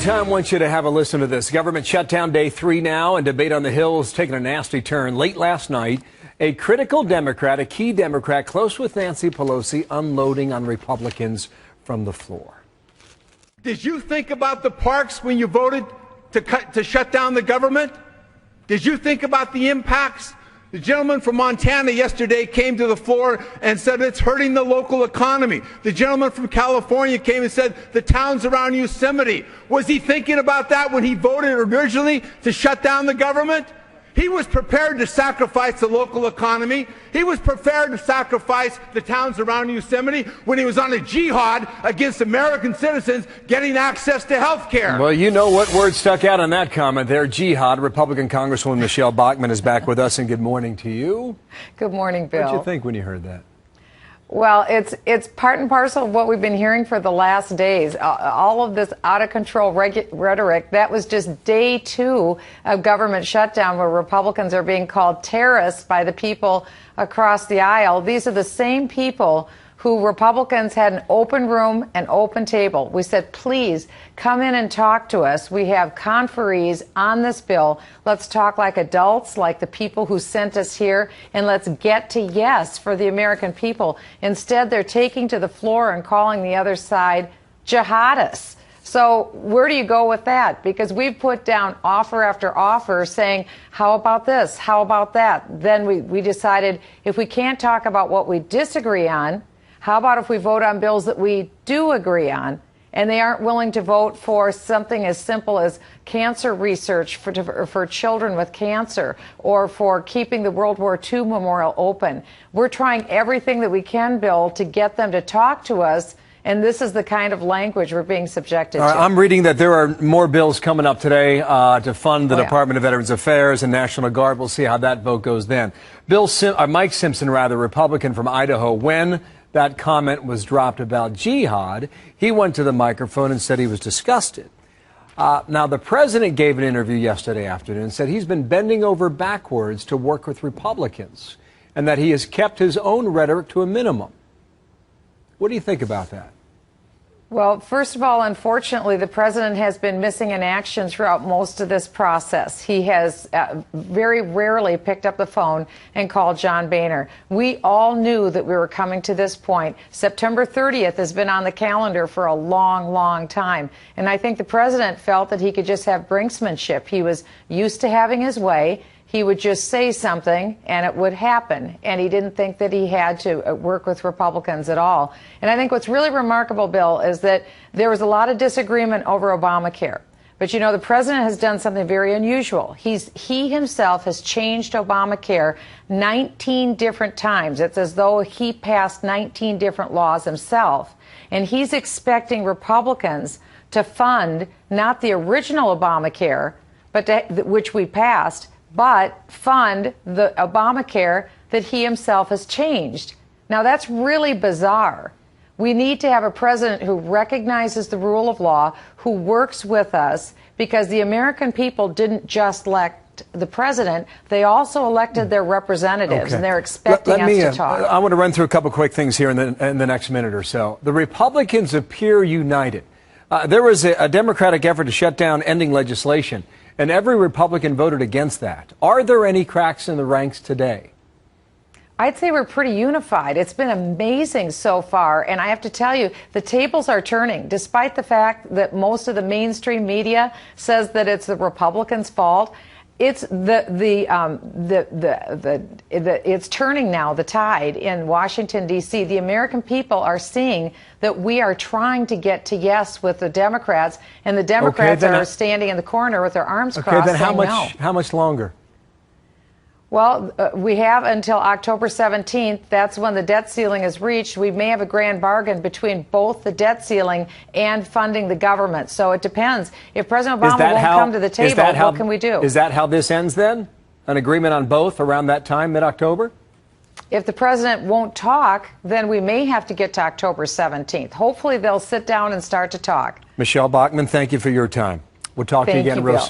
I want you to have a listen to this. Government shutdown day 3 now, and debate on the Hill is taking a nasty turn. Late last night, a critical Democrat, a key Democrat close with Nancy Pelosi, unloading on Republicans from the floor. Did you think about the parks when you voted to shut down the government? Did you think about the impacts? The gentleman from Montana yesterday came to the floor and said it's hurting the local economy. The gentleman from California came and said the towns around Yosemite. Was he thinking about that when he voted originally to shut down the government? He was prepared to sacrifice the local economy. He was prepared to sacrifice the towns around Yosemite when he was on a jihad against American citizens getting access to health care. Well, you know what word stuck out on that comment there, jihad. Republican Congresswoman Michelle Bachmann is back with us, and good morning to you. Good morning, Bill. What did you think when you heard that? Well, it's part and parcel of what we've been hearing for the last days. All of this out-of-control rhetoric, that was just day 2 of government shutdown, where Republicans are being called terrorists by the people across the aisle. These are the same people who Republicans had an open room and open table. We said, please come in and talk to us. We have conferees on this bill. Let's talk like adults, like the people who sent us here, and let's get to yes for the American people. Instead, they're taking to the floor and calling the other side jihadists. So where do you go with that? Because we've put down offer after offer saying, how about this? How about that? Then we decided if we can't talk about what we disagree on, how about if we vote on bills that we do agree on, and they aren't willing to vote for something as simple as cancer research for children with cancer, or for keeping the World War II memorial open? We're trying everything that we can, Bill, to get them to talk to us, and this is the kind of language we're being subjected to. I'm reading that there are more bills coming up today to fund the Department of Veterans Affairs and National Guard. We'll see how that vote goes then. Mike Simpson, Republican from Idaho, when that comment was dropped about jihad, he went to the microphone and said he was disgusted. Now, the president gave an interview yesterday afternoon and said he's been bending over backwards to work with Republicans and that he has kept his own rhetoric to a minimum. What do you think about that? Well, first of all, unfortunately, the president has been missing in action throughout most of this process. He has very rarely picked up the phone and called John Boehner. We all knew that we were coming to this point. September 30th has been on the calendar for a long, long time. And I think the president felt that he could just have brinksmanship. He was used to having his way. He would just say something and it would happen. And he didn't think that he had to work with Republicans at all. And I think what's really remarkable, Bill, is that there was a lot of disagreement over Obamacare. But, you know, the president has done something very unusual. He himself has changed Obamacare 19 different times. It's as though he passed 19 different laws himself. And he's expecting Republicans to fund not the original Obamacare, but which we passed, but fund the Obamacare that he himself has changed. Now, that's really bizarre. We need to have a president who recognizes the rule of law, who works with us, because the American people didn't just elect the president, they also elected their representatives, and they're expecting us to talk. I want to run through a couple quick things here in the next minute or so. The Republicans appear united. There was a Democratic effort to shut down ending legislation, and every Republican voted against that. Are there any cracks in the ranks today? I'd say we're pretty unified. It's been amazing so far, and I have to tell you, the tables are turning. Despite the fact that most of the mainstream media says that it's the Republicans' fault, it's it's turning now, the tide in Washington, D.C. The American people are seeing that we are trying to get to yes with the Democrats, and the Democrats are standing in the corner with their arms crossed then saying no. How much longer? Well, we have until October 17th. That's when the debt ceiling is reached. We may have a grand bargain between both the debt ceiling and funding the government. So it depends. If President Obama won't come to the table, what can we do? Is that how this ends then? An agreement on both around that time, mid-October? If the president won't talk, then we may have to get to October 17th. Hopefully they'll sit down and start to talk. Michelle Bachmann, thank you for your time. We'll talk to you again real soon.